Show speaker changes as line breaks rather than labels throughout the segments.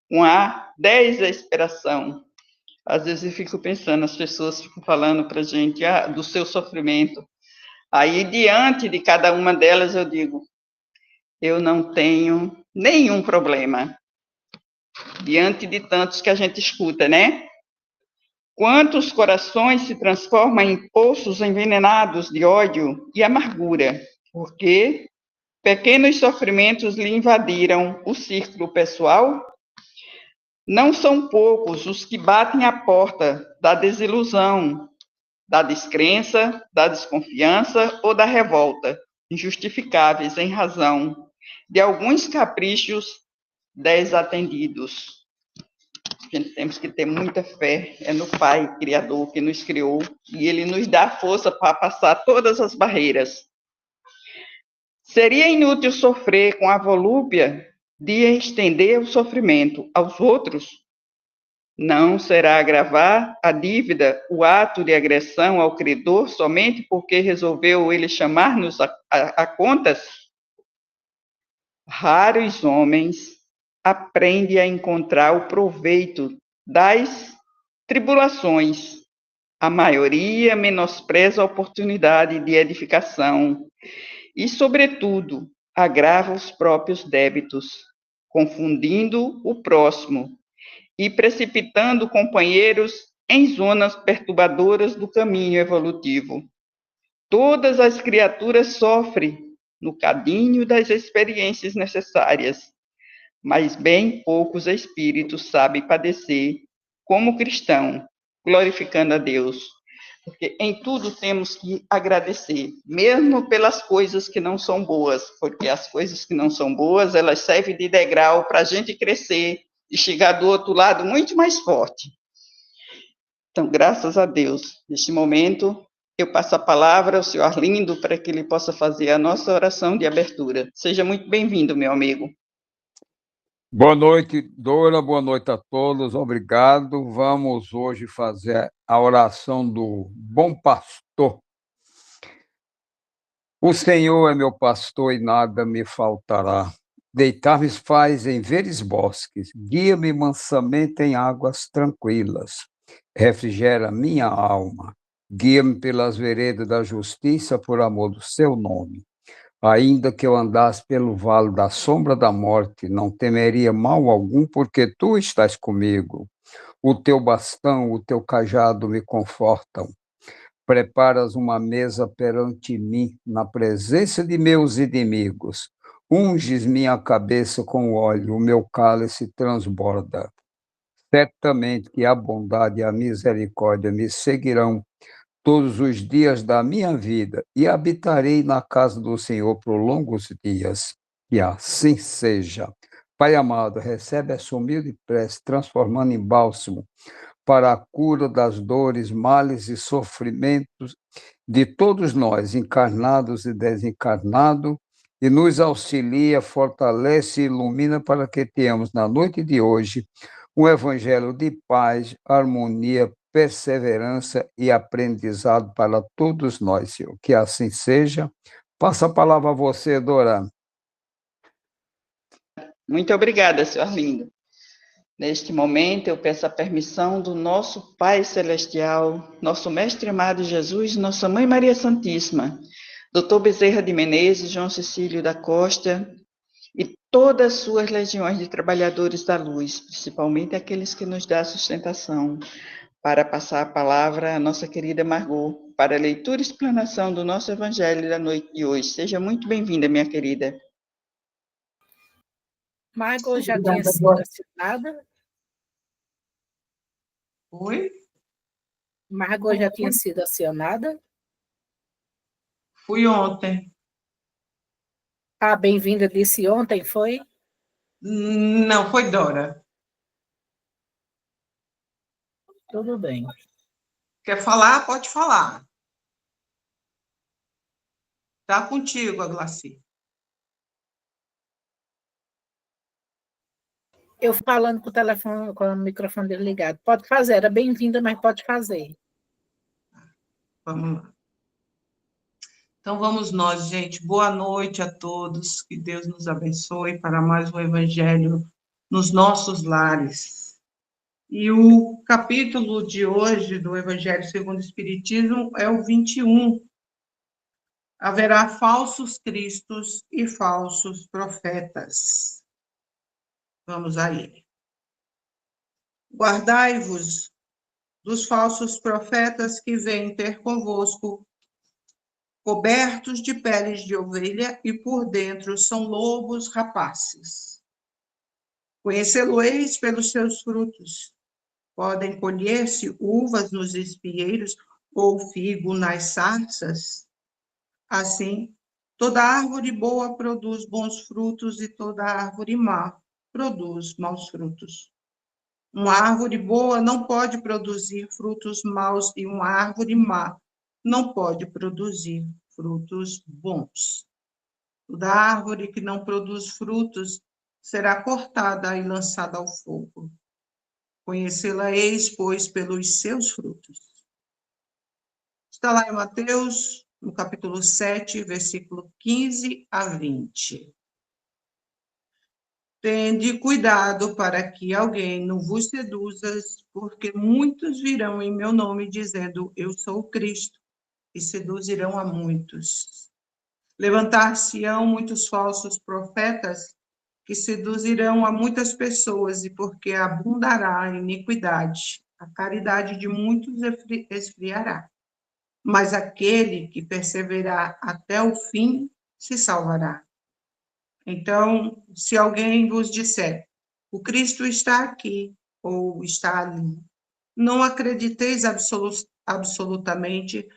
com A, 10 a esperação. Às vezes eu fico pensando, as pessoas ficam falando para a gente do seu sofrimento. Aí, diante de cada uma delas, eu digo, eu não tenho nenhum problema. Diante de tantos que a gente escuta, né? Quantos corações se transformam em poços envenenados de ódio e amargura, porque pequenos sofrimentos lhe invadiram o círculo pessoal? Não são poucos os que batem à porta da desilusão, da descrença, da desconfiança ou da revolta, injustificáveis em razão de alguns caprichos desatendidos. A gente temos que ter muita fé, é no Pai Criador que nos criou, e Ele nos dá força para passar todas as barreiras. Seria inútil sofrer com a volúpia de estender o sofrimento aos outros? Não será agravar a dívida o ato de agressão ao credor somente porque resolveu ele chamar-nos a contas? Raros homens aprendem a encontrar o proveito das tribulações. A maioria menospreza a oportunidade de edificação e, sobretudo, agrava os próprios débitos, confundindo o próximo e precipitando companheiros em zonas perturbadoras do caminho evolutivo. Todas as criaturas sofrem no caminho das experiências necessárias, mas bem poucos espíritos sabem padecer como cristão, glorificando a Deus. Porque em tudo temos que agradecer, mesmo pelas coisas que não são boas, porque as coisas que não são boas, elas servem de degrau para a gente crescer e chegar do outro lado muito mais forte. Então, graças a Deus, neste momento, eu passo a palavra ao senhor Arlindo para que ele possa fazer a nossa oração de abertura. Seja muito bem-vindo, meu amigo.
Boa noite, Dora, boa noite a todos, obrigado. Vamos hoje fazer a oração do bom pastor. O Senhor é meu pastor e nada me faltará. Deitar-me faz em verdes bosques, guia-me mansamente em águas tranquilas. Refrigera minha alma, guia-me pelas veredas da justiça por amor do seu nome. Ainda que eu andasse pelo vale da sombra da morte, não temeria mal algum, porque tu estás comigo. O teu bastão, o teu cajado me confortam. Preparas uma mesa perante mim, na presença de meus inimigos. Unges minha cabeça com óleo, o meu cálice transborda. Certamente que a bondade e a misericórdia me seguirão todos os dias da minha vida e habitarei na casa do Senhor por longos dias. Que assim seja. Pai amado, recebe essa humilde prece, transformando em bálsamo para a cura das dores, males e sofrimentos de todos nós, encarnados e desencarnados, e nos auxilia, fortalece e ilumina para que tenhamos na noite de hoje um evangelho de paz, harmonia, perseverança e aprendizado para todos nós, Senhor. Que assim seja. Passa a palavra a você, Dora.
Muito obrigada, senhor Arlindo. Neste momento, eu peço a permissão do nosso Pai Celestial, nosso Mestre amado Jesus, nossa Mãe Maria Santíssima, Dr. Bezerra de Menezes, João Cecílio da Costa e todas as suas legiões de trabalhadores da luz, principalmente aqueles que nos dão sustentação, para passar a palavra à nossa querida Margot, para a leitura e explanação do nosso Evangelho da noite de hoje. Seja muito bem-vinda, minha querida.
Margot já tinha sido acionada?
Oi?
Margot já tinha sido acionada?
Fui ontem.
Ah, bem-vinda disse ontem, foi?
Não, foi Dora.
Tudo bem.
Quer falar? Pode falar. Tá contigo, a Glaci.
Eu falando com o telefone, com o microfone dele ligado. Pode fazer, era bem-vinda, mas pode fazer.
Vamos lá. Então, vamos nós, gente. Boa noite a todos. Que Deus nos abençoe para mais um Evangelho nos nossos lares. E o capítulo de hoje do Evangelho segundo o Espiritismo é o 21. Haverá falsos cristos e falsos profetas. Vamos a ele. Guardai-vos dos falsos profetas que vêm ter convosco, cobertos de peles de ovelha e por dentro são lobos rapaces. Conhecê-lo-eis pelos seus frutos. Podem colher-se uvas nos espinheiros ou figo nas sarças? Assim, toda árvore boa produz bons frutos e toda árvore má produz maus frutos. Uma árvore boa não pode produzir frutos maus e uma árvore má não pode produzir frutos bons. Toda árvore que não produz frutos será cortada e lançada ao fogo. Conhecê-la-eis, pois, pelos seus frutos. Está lá em Mateus, no capítulo 7, versículo 15 a 20. Tende cuidado para que alguém não vos seduza, porque muitos virão em meu nome dizendo, eu sou o Cristo, e seduzirão a muitos. Levantar-se-ão muitos falsos profetas, que seduzirão a muitas pessoas, e porque abundará a iniquidade, a caridade de muitos esfriará. Mas aquele que perseverar até o fim se salvará. Então, se alguém vos disser, o Cristo está aqui ou está ali, não acrediteis absolutamente,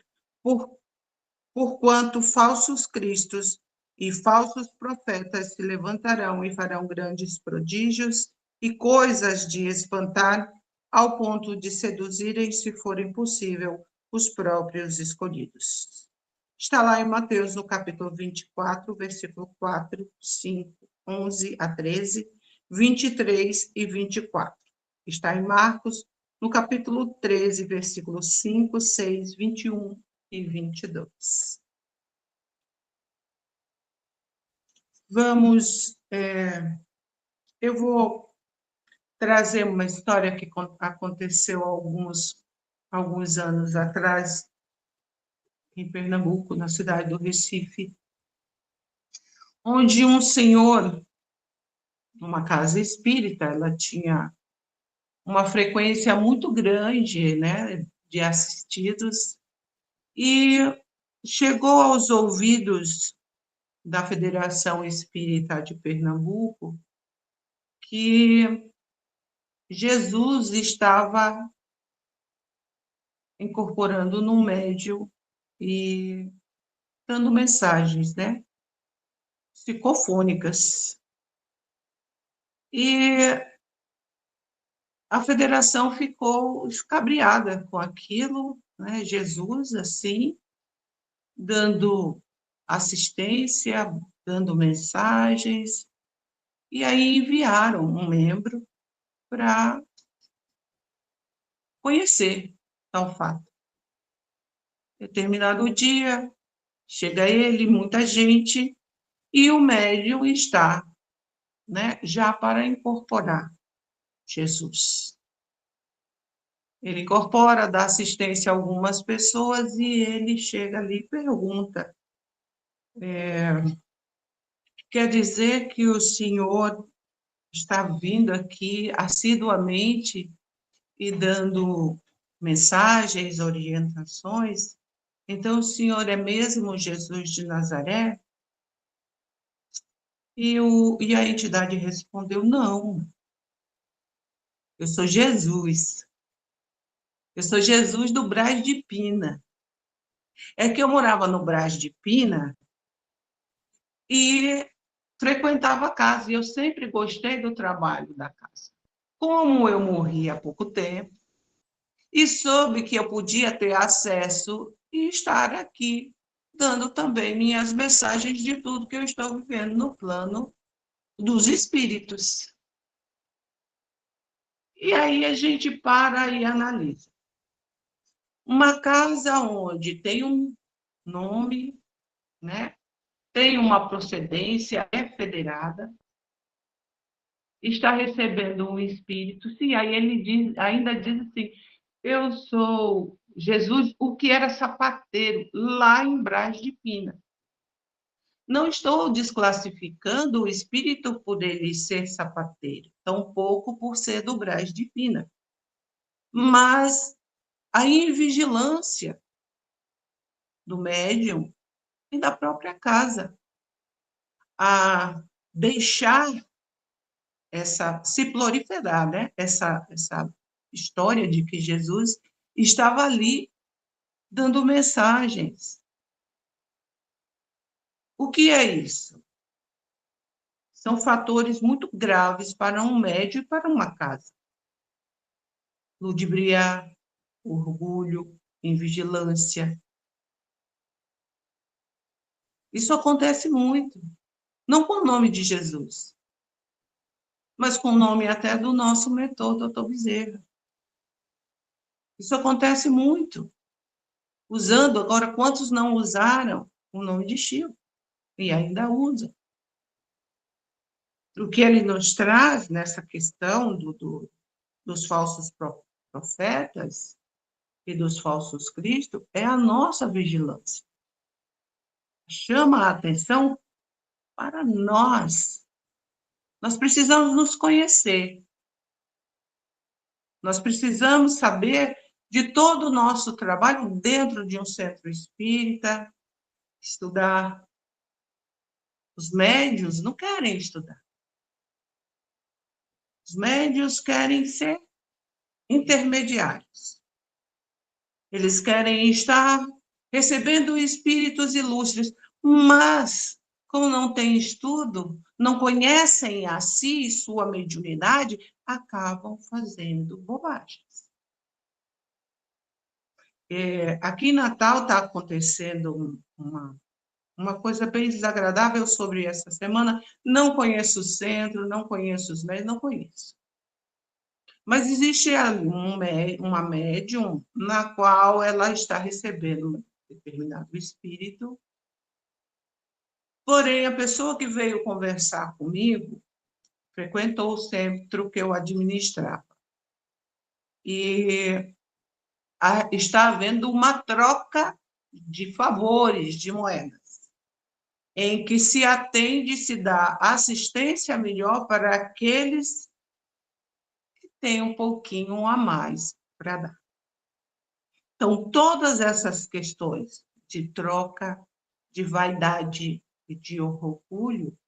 porquanto falsos cristos e falsos profetas se levantarão e farão grandes prodígios e coisas de espantar, ao ponto de seduzirem, se forem possível, os próprios escolhidos. Está lá em Mateus, no capítulo 24, versículo 4, 5, 11 a 13, 23 e 24. Está em Marcos, no capítulo 13, versículos 5, 6, 21 e 22. Eu vou trazer uma história que aconteceu alguns anos atrás, em Pernambuco, na cidade do Recife, onde um senhor, numa casa espírita, ela tinha uma frequência muito grande, né, de assistidos, e chegou aos ouvidos da Federação Espírita de Pernambuco que Jesus estava incorporando no médium e dando mensagens, né, psicofônicas. E a federação ficou escabriada com aquilo, né, Jesus, assim, dando assistência, dando mensagens, e aí enviaram um membro para conhecer tal fato. Determinado dia, chega ele, muita gente, e o médium está, né, já para incorporar Jesus. Ele incorpora, dá assistência a algumas pessoas e ele chega ali e pergunta, quer dizer que o senhor está vindo aqui assiduamente e dando mensagens, orientações? Então, o senhor é mesmo Jesus de Nazaré? E a entidade respondeu, não, eu sou Jesus. Eu sou Jesus do Brás de Pina. É que eu morava no Brás de Pina e frequentava a casa, e eu sempre gostei do trabalho da casa. Como eu morri há pouco tempo, e soube que eu podia ter acesso e estar aqui, dando também minhas mensagens de tudo que eu estou vivendo no plano dos espíritos. E aí a gente para e analisa. Uma casa onde tem um nome, né? Tem uma procedência, é federada, está recebendo um espírito, sim, aí ele diz, ainda diz assim, eu sou Jesus, o que era sapateiro, lá em Braz de Pina. Não estou desclassificando o espírito por ele ser sapateiro, tampouco por ser do Braz de Pina. Mas a invigilância do médium e da própria casa, a deixar se proliferar, né? Essa história de que Jesus estava ali dando mensagens. O que é isso? São fatores muito graves para um médium e para uma casa. Ludibriar, orgulho, invigilância. Isso acontece muito. Não com o nome de Jesus, mas com o nome até do nosso mentor, doutor Bezerra. Isso acontece muito. Usando, agora, quantos não usaram o nome de Chico? E ainda usam. O que ele nos traz nessa questão dos falsos profetas e dos falsos cristos é a nossa vigilância. Chama a atenção para nós. Nós precisamos nos conhecer. Nós precisamos saber de todo o nosso trabalho dentro de um centro espírita, estudar. Os médios não querem estudar. Os médios querem ser intermediários. Eles querem estar recebendo espíritos ilustres, mas, como não têm estudo, não conhecem a si e sua mediunidade, acabam fazendo bobagens. Aqui em Natal está acontecendo uma coisa bem desagradável sobre essa semana. Não conheço o centro, não conheço os médicos, não conheço. Mas existe uma médium na qual ela está recebendo um determinado espírito. Porém, a pessoa que veio conversar comigo frequentou o centro que eu administrava. E está havendo uma troca de favores, de moedas, em que se atende e se dá assistência melhor para aqueles que têm um pouquinho a mais para dar. Então, todas essas questões de troca, de vaidade e de orgulho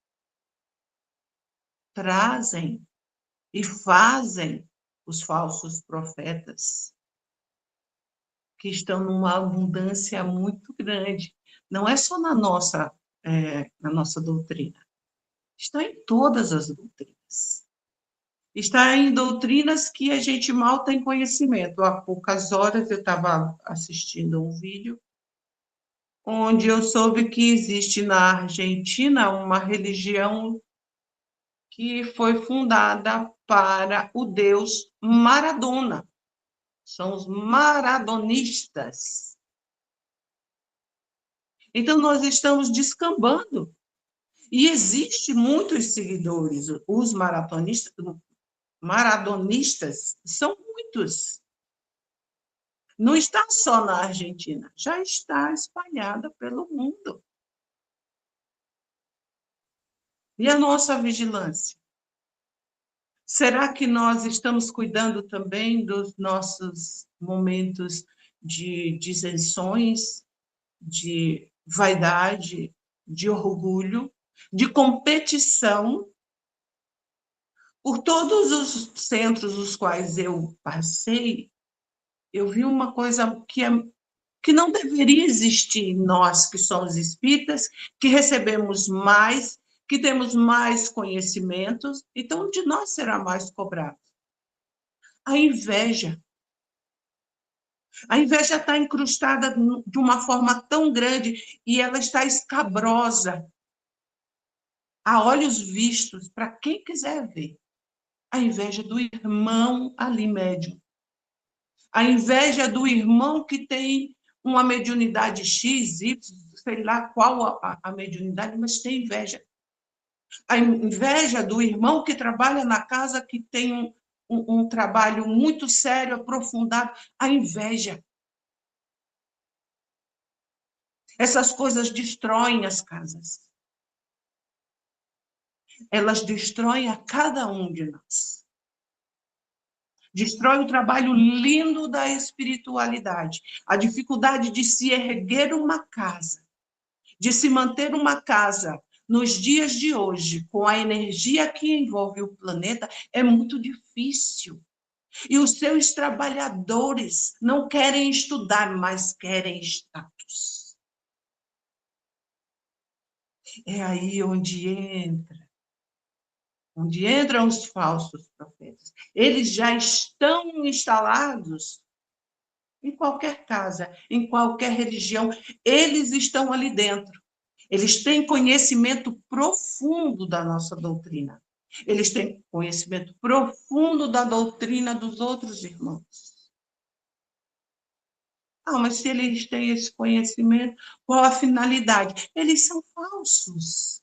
trazem e fazem os falsos profetas, que estão numa abundância muito grande. Não é só na nossa doutrina, está em todas as doutrinas. Está em doutrinas que a gente mal tem conhecimento. Há poucas horas eu estava assistindo um vídeo onde eu soube que existe na Argentina uma religião que foi fundada para o deus Maradona. São os maradonistas. Então, nós estamos descambando. E existe muitos seguidores. Os maradonistas são muitos. Não está só na Argentina, já está espalhada pelo mundo. E a nossa vigilância? Será que nós estamos cuidando também dos nossos momentos de disenções, de vaidade, de orgulho, de competição? Por todos os centros os quais eu passei, eu vi uma coisa que não deveria existir em nós, que somos espíritas, que recebemos mais, que temos mais conhecimentos, então de nós será mais cobrado. A inveja. A inveja está incrustada de uma forma tão grande e ela está escabrosa, a olhos vistos, para quem quiser ver. A inveja do irmão ali médium. A inveja do irmão que tem uma mediunidade X, Y, sei lá qual a mediunidade, mas tem inveja. A inveja do irmão que trabalha na casa, que tem um trabalho muito sério, aprofundado. A inveja. Essas coisas destroem as casas. Elas destroem a cada um de nós. Destrói o trabalho lindo da espiritualidade. A dificuldade de se erguer uma casa, de se manter uma casa nos dias de hoje, com a energia que envolve o planeta, é muito difícil. E os seus trabalhadores não querem estudar, mas querem status. É aí onde entram os falsos profetas. Eles já estão instalados em qualquer casa, em qualquer religião, eles estão ali dentro. Eles têm conhecimento profundo da nossa doutrina. Eles têm conhecimento profundo da doutrina dos outros irmãos. Ah, mas se eles têm esse conhecimento, qual a finalidade? Eles são falsos.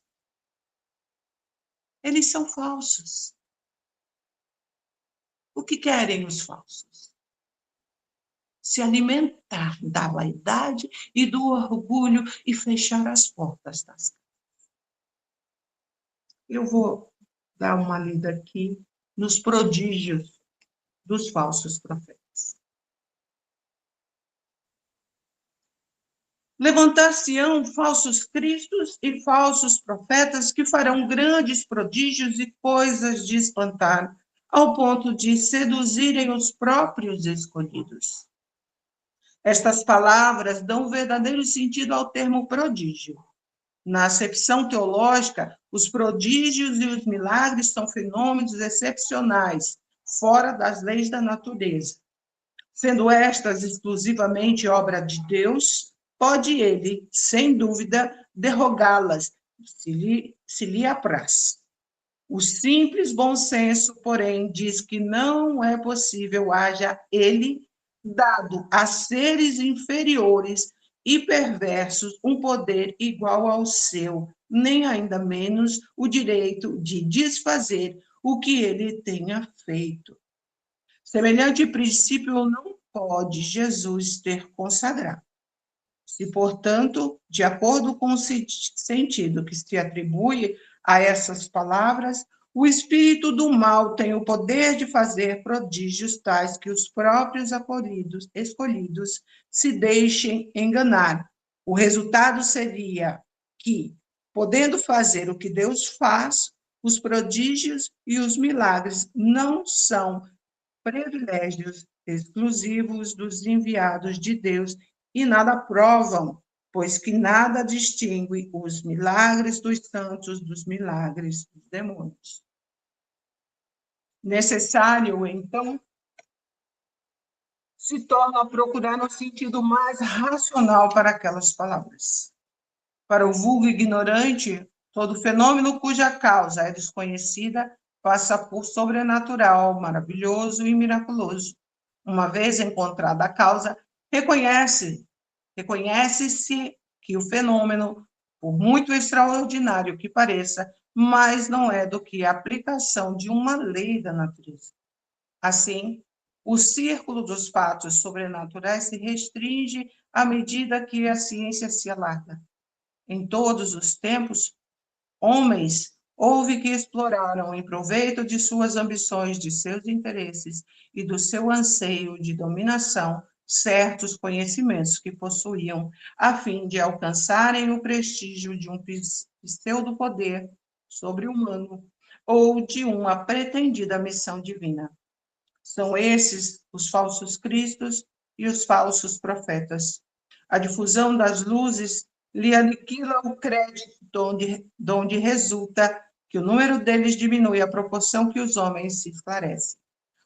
Eles são falsos. O que querem os falsos? Se alimentar da vaidade e do orgulho e fechar as portas das casas. Eu vou dar uma lida aqui nos prodígios dos falsos profetas. Levantar-se-ão falsos cristos e falsos profetas que farão grandes prodígios e coisas de espantar, ao ponto de seduzirem os próprios escolhidos. Estas palavras dão verdadeiro sentido ao termo prodígio. Na acepção teológica, os prodígios e os milagres são fenômenos excepcionais, fora das leis da natureza. Sendo estas exclusivamente obra de Deus, pode ele, sem dúvida, derrogá-las, se lhe apraz. O simples bom senso, porém, diz que não é possível haja ele dado a seres inferiores e perversos um poder igual ao seu, nem ainda menos o direito de desfazer o que ele tenha feito. Semelhante princípio não pode Jesus ter consagrado. Se, portanto, de acordo com o sentido que se atribui a essas palavras, o espírito do mal tem o poder de fazer prodígios tais que os próprios escolhidos se deixem enganar. O resultado seria que, podendo fazer o que Deus faz, os prodígios e os milagres não são privilégios exclusivos dos enviados de Deus e nada provam, pois que nada distingue os milagres dos santos dos milagres dos demônios. Necessário, então, se torna a procurar um sentido mais racional para aquelas palavras. Para o vulgo ignorante, todo fenômeno cuja causa é desconhecida passa por sobrenatural, maravilhoso e miraculoso. Uma vez encontrada a causa, reconhece-se que o fenômeno, por muito extraordinário que pareça, mais não é do que a aplicação de uma lei da natureza. Assim, o círculo dos fatos sobrenaturais se restringe à medida que a ciência se alarga. Em todos os tempos, homens houve que exploraram, em proveito de suas ambições, de seus interesses e do seu anseio de dominação, certos conhecimentos que possuíam, a fim de alcançarem o prestígio de um pseudo-poder sobre-humano ou de uma pretendida missão divina. São esses os falsos cristos e os falsos profetas. A difusão das luzes lhe aniquila o crédito, donde resulta que o número deles diminui à proporção que os homens se esclarecem.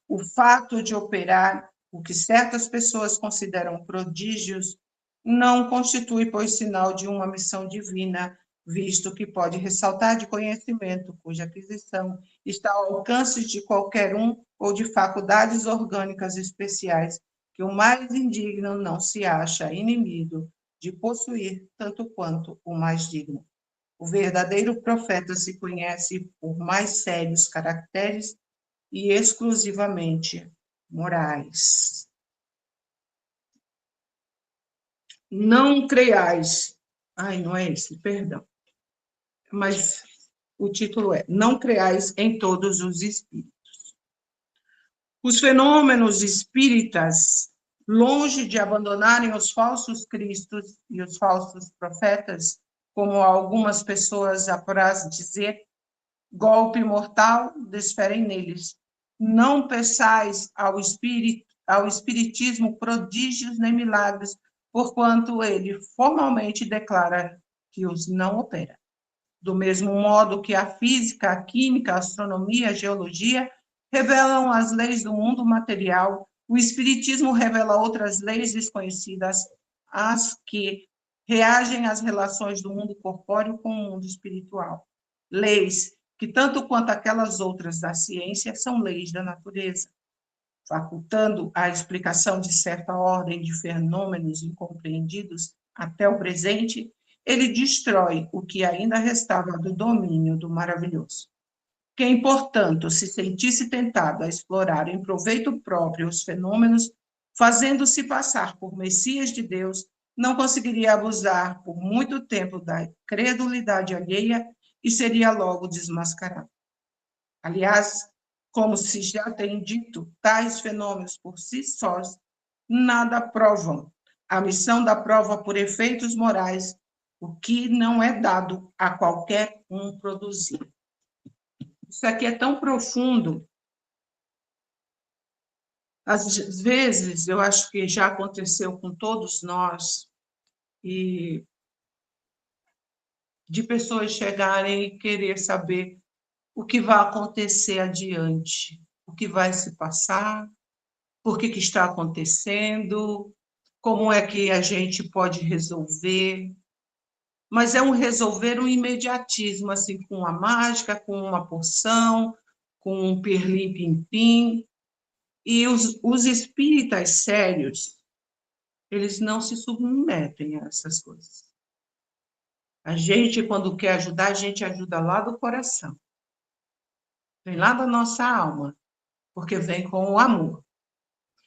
O fato de operar o que certas pessoas consideram prodígios não constitui, pois, sinal de uma missão divina, visto que pode ressaltar de conhecimento cuja aquisição está ao alcance de qualquer um ou de faculdades orgânicas especiais, que o mais indigno não se acha inimigo de possuir tanto quanto o mais digno. O verdadeiro profeta se conhece por mais sérios caracteres e exclusivamente morais. Não creiais. Não é esse, perdão. Mas o título é: Não creiais em todos os espíritos. Os fenômenos espíritas, longe de abandonarem os falsos cristos e os falsos profetas, como algumas pessoas apraz dizer, golpe mortal desferem neles. Não peçais ao espiritismo prodígios nem milagres, porquanto ele formalmente declara que os não opera. Do mesmo modo que a física, a química, a astronomia, a geologia revelam as leis do mundo material, o espiritismo revela outras leis desconhecidas, as que reagem às relações do mundo corpóreo com o mundo espiritual. Leis que, tanto quanto aquelas outras da ciência, são leis da natureza, facultando a explicação de certa ordem de fenômenos incompreendidos até o presente. Ele destrói o que ainda restava do domínio do maravilhoso. Quem, portanto, se sentisse tentado a explorar em proveito próprio os fenômenos, fazendo-se passar por Messias de Deus, não conseguiria abusar por muito tempo da credulidade alheia e seria logo desmascarado. Aliás, como se já tem dito, tais fenômenos por si sós nada provam. A missão da prova por efeitos morais, o que não é dado a qualquer um produzir. Isso aqui é tão profundo. Às vezes, eu acho que já aconteceu com todos nós, e de pessoas chegarem e querer saber o que vai acontecer adiante, o que vai se passar, por que está acontecendo, como é que a gente pode resolver. Mas é um resolver, um imediatismo, assim, com a mágica, com uma poção, com um pirlim-pim-pim. E os espíritas sérios, eles não se submetem a essas coisas. A gente, quando quer ajudar, a gente ajuda lá do coração. Vem lá da nossa alma, porque vem com o amor.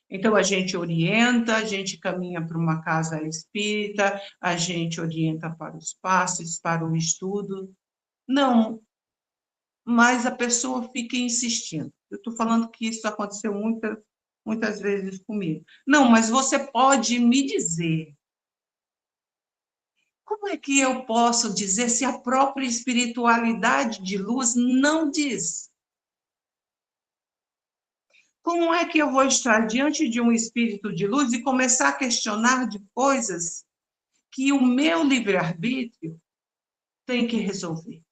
Então, a gente orienta, a gente caminha para uma casa espírita, a gente orienta para os passos, para o estudo. Não, mas a pessoa fica insistindo. Eu estou falando que isso aconteceu muitas vezes comigo. Não, mas você pode me dizer. Como é que eu posso dizer se a própria espiritualidade de luz não diz? Como é que eu vou estar diante de um espírito de luz e começar a questionar de coisas que o meu livre-arbítrio tem que resolver?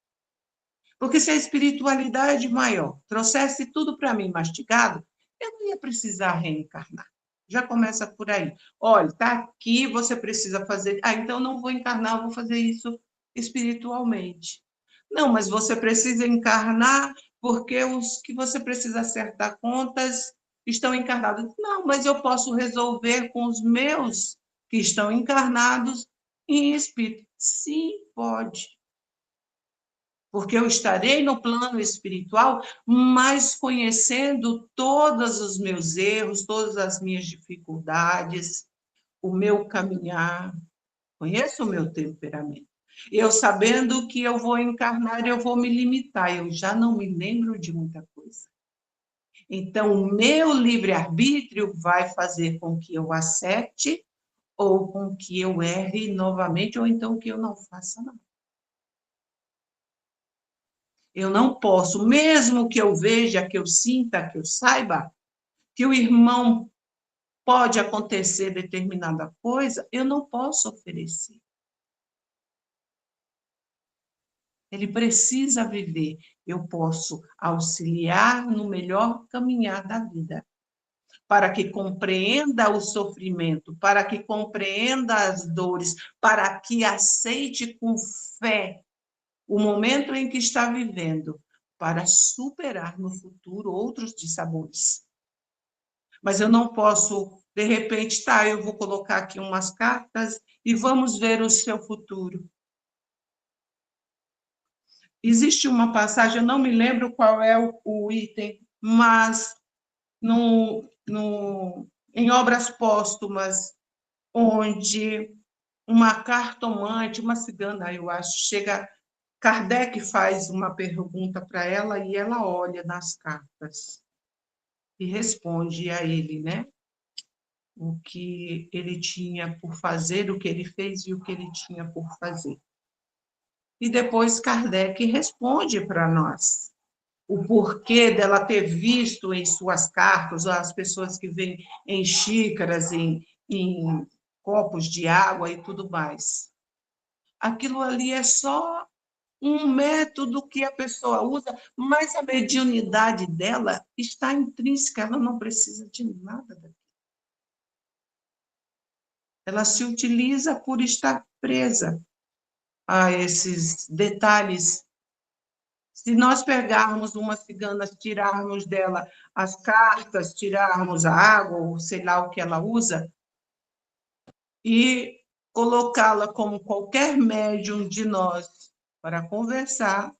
Porque se a espiritualidade maior trouxesse tudo para mim mastigado, eu não ia precisar reencarnar. Já começa por aí. Olha, está aqui, você precisa fazer. Então não vou encarnar, vou fazer isso espiritualmente. Não, mas você precisa encarnar porque os que você precisa acertar contas estão encarnados. Não, mas eu posso resolver com os meus que estão encarnados em espírito. Sim, pode. Porque eu estarei no plano espiritual, mas conhecendo todos os meus erros, todas as minhas dificuldades, o meu caminhar, conheço o meu temperamento. Eu sabendo que eu vou encarnar, eu vou me limitar, eu já não me lembro de muita coisa. Então, o meu livre-arbítrio vai fazer com que eu acerte ou com que eu erre novamente, ou então que eu não faça nada. Eu não posso, mesmo que eu veja, que eu sinta, que eu saiba, que o irmão pode acontecer determinada coisa, eu não posso oferecer. Ele precisa viver. Eu posso auxiliar no melhor caminhar da vida, para que compreenda o sofrimento, para que compreenda as dores, para que aceite com fé o momento em que está vivendo, para superar no futuro outros dissabores. Mas eu não posso, de repente, eu vou colocar aqui umas cartas e vamos ver o seu futuro. existe uma passagem, eu não me lembro qual é o item, mas em Obras Póstumas, onde uma cartomante, uma cigana, eu acho, chega, Kardec faz uma pergunta para ela e ela olha nas cartas e responde a ele, né? O que ele tinha por fazer, o que ele fez e o que ele tinha por fazer. E depois Kardec responde para nós o porquê dela ter visto em suas cartas as pessoas que vêm em xícaras, em copos de água e tudo mais. Aquilo ali é só um método que a pessoa usa, mas a mediunidade dela está intrínseca, ela não precisa de nada daquilo. Ela se utiliza por estar presa a esses detalhes. Se nós pegarmos uma cigana, tirarmos dela as cartas, tirarmos a água, ou sei lá o que ela usa, e colocá-la como qualquer médium de nós para conversar,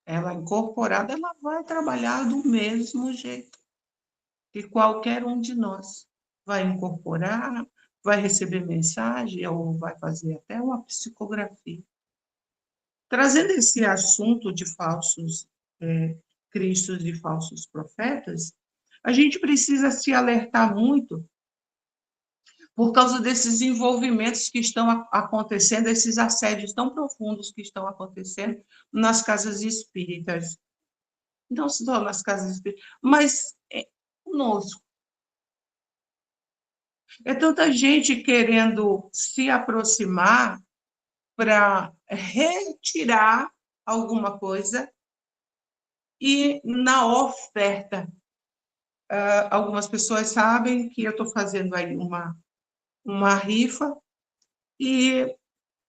ela incorporada, ela vai trabalhar do mesmo jeito que qualquer um de nós. Vai incorporar, vai receber mensagem ou vai fazer até uma psicografia. Trazendo esse assunto de falsos cristos e falsos profetas, a gente precisa se alertar muito por causa desses envolvimentos que estão acontecendo, esses assédios tão profundos que estão acontecendo nas casas espíritas. Não só nas casas espíritas, mas conosco. É tanta gente querendo se aproximar para retirar alguma coisa e na oferta. Algumas pessoas sabem que eu estou fazendo aí uma rifa e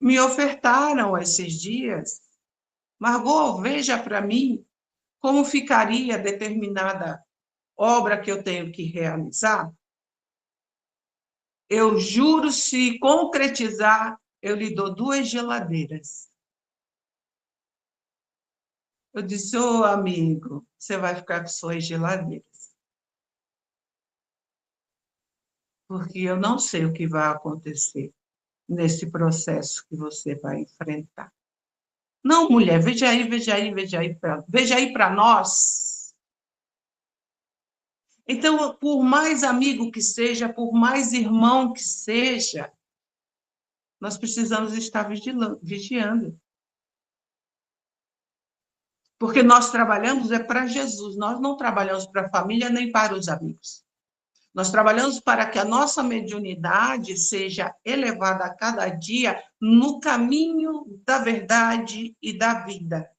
me ofertaram esses dias. Margot, veja para mim como ficaria determinada obra que eu tenho que realizar. Eu juro, se concretizar, eu lhe dou 2 geladeiras. Eu disse, ô amigo, você vai ficar com suas geladeiras. Porque eu não sei o que vai acontecer nesse processo que você vai enfrentar. Não, mulher, veja aí para nós. Então, por mais amigo que seja, por mais irmão que seja, nós precisamos estar vigiando. Porque nós trabalhamos para Jesus, nós não trabalhamos para a família nem para os amigos. Nós trabalhamos para que a nossa mediunidade seja elevada a cada dia no caminho da verdade e da vida.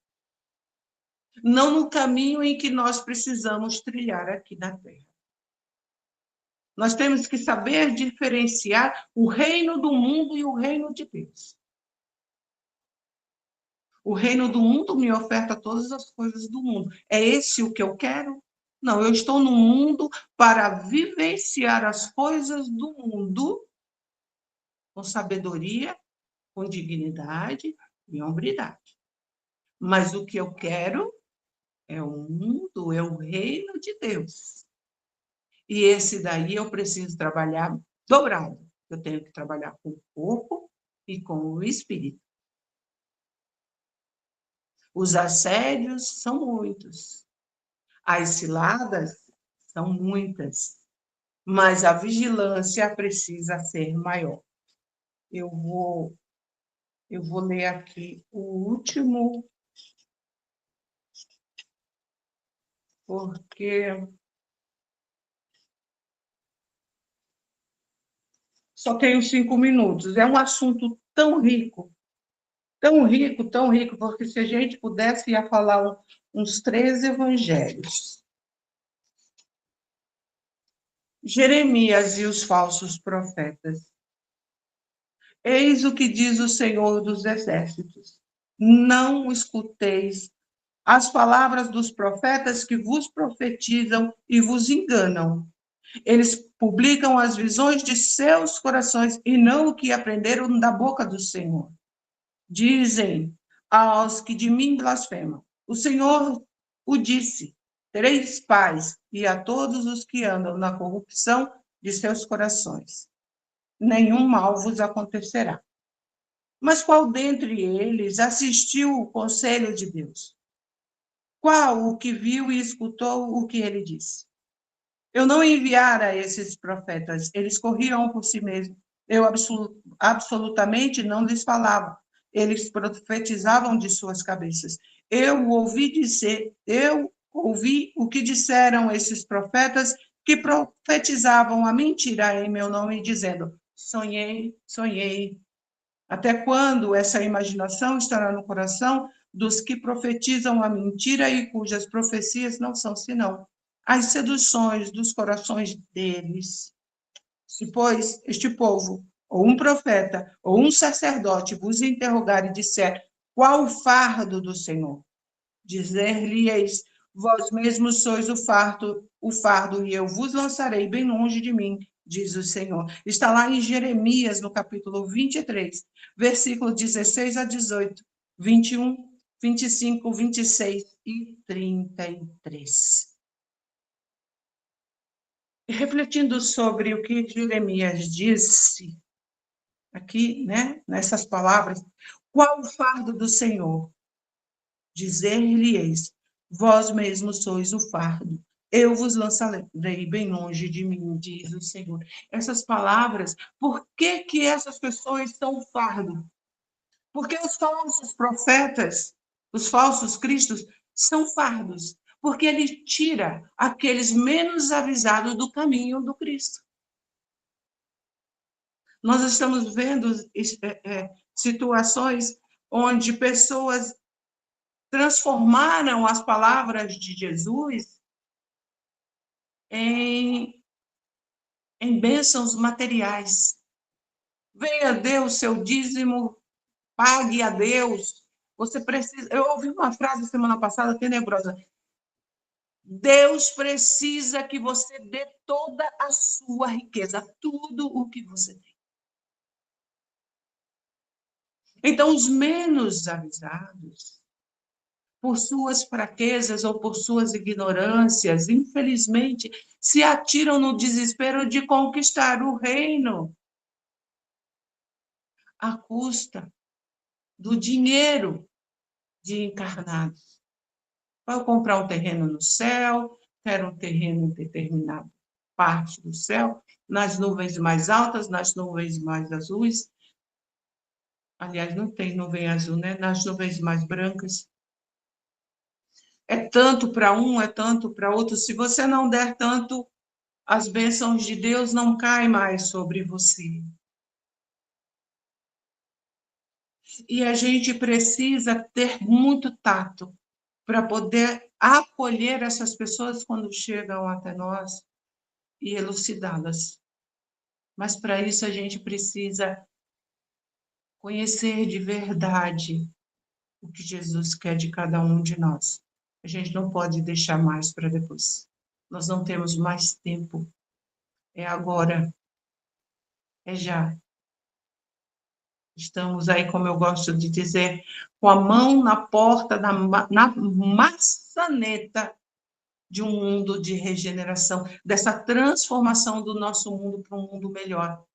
Não no caminho em que nós precisamos trilhar aqui na Terra. Nós temos que saber diferenciar o reino do mundo e o reino de Deus. O reino do mundo me oferta todas as coisas do mundo. É esse o que eu quero? Não, eu estou no mundo para vivenciar as coisas do mundo com sabedoria, com dignidade e hombridade. Mas o que eu quero é o mundo, é o reino de Deus. E esse daí eu preciso trabalhar dobrado. Eu tenho que trabalhar com o corpo e com o espírito. Os assédios são muitos. As ciladas são muitas. Mas a vigilância precisa ser maior. Eu vou ler aqui o último, porque só tenho 5 minutos. É um assunto tão rico, porque se a gente pudesse, ia falar uns 3 evangelhos. Jeremias e os falsos profetas. Eis o que diz o Senhor dos Exércitos. Não escuteis as palavras dos profetas que vos profetizam e vos enganam. Eles publicam as visões de seus corações e não o que aprenderam da boca do Senhor. Dizem, aos que de mim blasfemam. O Senhor o disse: tereis paz, e a todos os que andam na corrupção de seus corações. Nenhum mal vos acontecerá. Mas qual dentre eles assistiu o conselho de Deus? Qual o que viu e escutou o que ele disse? Eu não enviara esses profetas, eles corriam por si mesmos. Eu absolutamente não lhes falava. Eles profetizavam de suas cabeças. Eu ouvi o que disseram esses profetas que profetizavam a mentira em meu nome, dizendo: sonhei, sonhei. Até quando essa imaginação estará no coração dos que profetizam a mentira e cujas profecias não são senão as seduções dos corações deles? Se, pois, este povo, ou um profeta, ou um sacerdote vos interrogar e disser: qual o fardo do Senhor? Dizer-lhe-eis: vós mesmos sois o fardo, e eu vos lançarei bem longe de mim, diz o Senhor. Está lá em Jeremias, no capítulo 23, versículos 16 a 18, 21, 25, 26 e 33. Refletindo sobre o que Jeremias disse aqui, né, nessas palavras: qual o fardo do Senhor? Dizer-lhe-eis: vós mesmos sois o fardo, eu vos lançarei bem longe de mim, diz o Senhor. Essas palavras, por que que essas pessoas são o fardo? Porque os falsos profetas, os falsos cristos, são fardos, porque ele tira aqueles menos avisados do caminho do Cristo. Nós estamos vendo situações onde pessoas transformaram as palavras de Jesus em bênçãos materiais. Venha a Deus seu dízimo, pague a Deus. Você precisa. Eu ouvi uma frase semana passada tenebrosa. Deus precisa que você dê toda a sua riqueza, tudo o que você tem. Então, os menos avisados, por suas fraquezas ou por suas ignorâncias, infelizmente, se atiram no desespero de conquistar o reino à custa do dinheiro de encarnados. Vai comprar um terreno no céu, quero um terreno em determinada parte do céu, nas nuvens mais altas, nas nuvens mais azuis. Aliás, não tem nuvem azul, né? Nas nuvens mais brancas. É tanto para um, é tanto para outro. Se você não der tanto, as bênçãos de Deus não caem mais sobre você. E a gente precisa ter muito tato para poder acolher essas pessoas quando chegam até nós e elucidá-las. Mas para isso a gente precisa conhecer de verdade o que Jesus quer de cada um de nós. A gente não pode deixar mais para depois. Nós não temos mais tempo. É agora. É já. Estamos aí, como eu gosto de dizer, com a mão na porta, na maçaneta de um mundo de regeneração, dessa transformação do nosso mundo para um mundo melhor.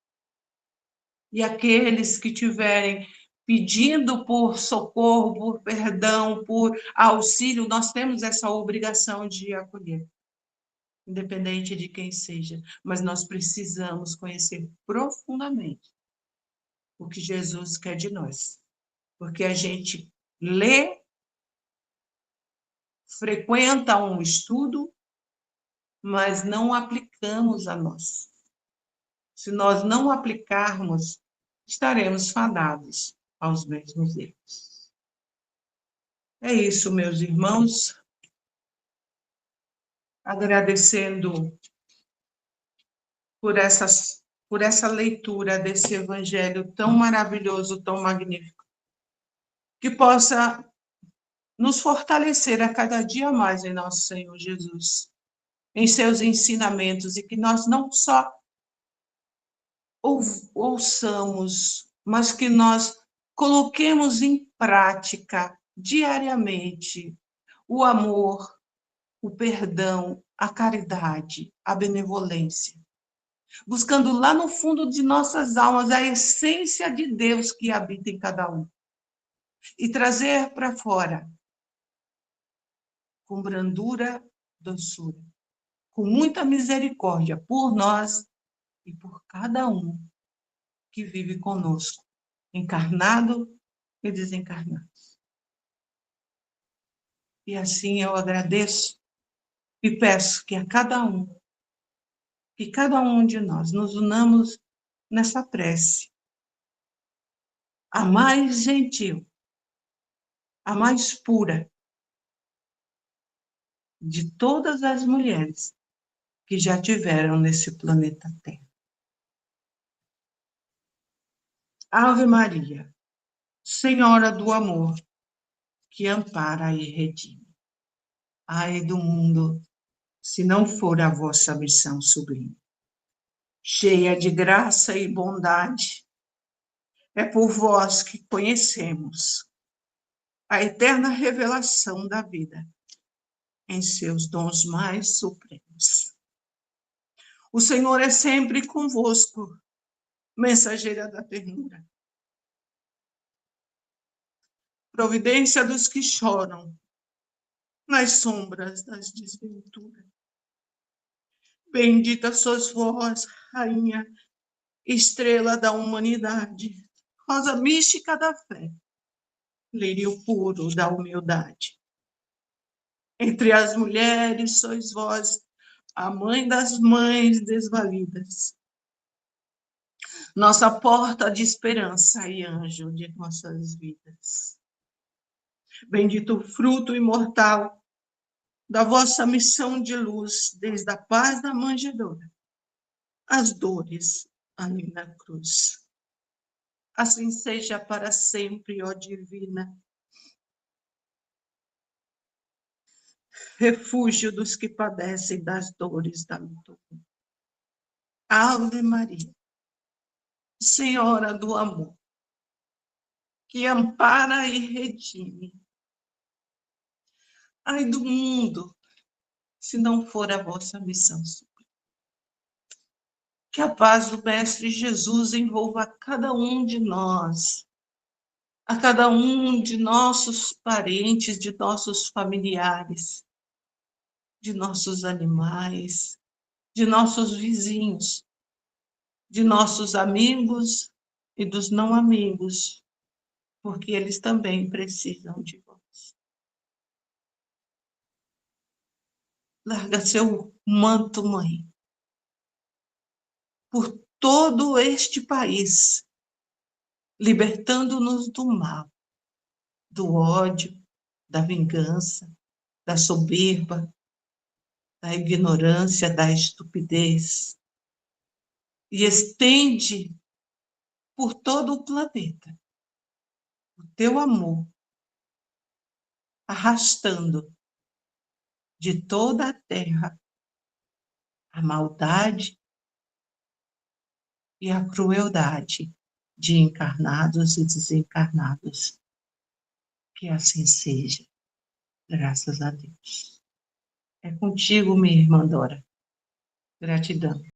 E aqueles que tiverem pedindo por socorro, por perdão, por auxílio, nós temos essa obrigação de acolher, independente de quem seja. Mas nós precisamos conhecer profundamente o que Jesus quer de nós. Porque a gente lê, frequenta um estudo, mas não aplicamos a nós. Se nós não aplicarmos, estaremos fadados aos mesmos erros. É isso, meus irmãos. Agradecendo por essa leitura desse evangelho tão maravilhoso, tão magnífico, que possa nos fortalecer a cada dia mais em nosso Senhor Jesus, em seus ensinamentos, e que nós não só ouçamos, mas que nós coloquemos em prática diariamente o amor, o perdão, a caridade, a benevolência, buscando lá no fundo de nossas almas a essência de Deus que habita em cada um e trazer para fora com brandura, doçura, com muita misericórdia por nós e por cada um que vive conosco, encarnado e desencarnado. E assim eu agradeço e peço que cada um de nós nos unamos nessa prece, a mais gentil, a mais pura de todas as mulheres que já tiveram nesse planeta Terra. Ave Maria, Senhora do amor, que ampara e redime. Ai do mundo, se não for a vossa missão sublime. Cheia de graça e bondade, é por vós que conhecemos a eterna revelação da vida em seus dons mais supremos. O Senhor é sempre convosco, mensageira da ternura. Providência dos que choram nas sombras das desventuras. Bendita sois vós, Rainha, estrela da humanidade, rosa mística da fé, lírio puro da humildade. Entre as mulheres sois vós, a mãe das mães desvalidas, nossa porta de esperança e anjo de nossas vidas. Bendito o fruto imortal da vossa missão de luz, desde a paz da manjedoura, as dores ali na cruz. Assim seja para sempre, ó divina, refúgio dos que padecem das dores da dor. Ave Maria, Senhora do amor, que ampara e redime. Ai do mundo, se não for a vossa missão suprema. Que a paz do Mestre Jesus envolva a cada um de nós, a cada um de nossos parentes, de nossos familiares, de nossos animais, de nossos vizinhos, de nossos amigos e dos não amigos, porque eles também precisam de vós. Larga seu manto, mãe, por todo este país, libertando-nos do mal, do ódio, da vingança, da soberba, da ignorância, da estupidez, e estende por todo o planeta o teu amor, arrastando de toda a terra a maldade e a crueldade de encarnados e desencarnados. Que assim seja, graças a Deus. É contigo, minha irmã Dora. Gratidão.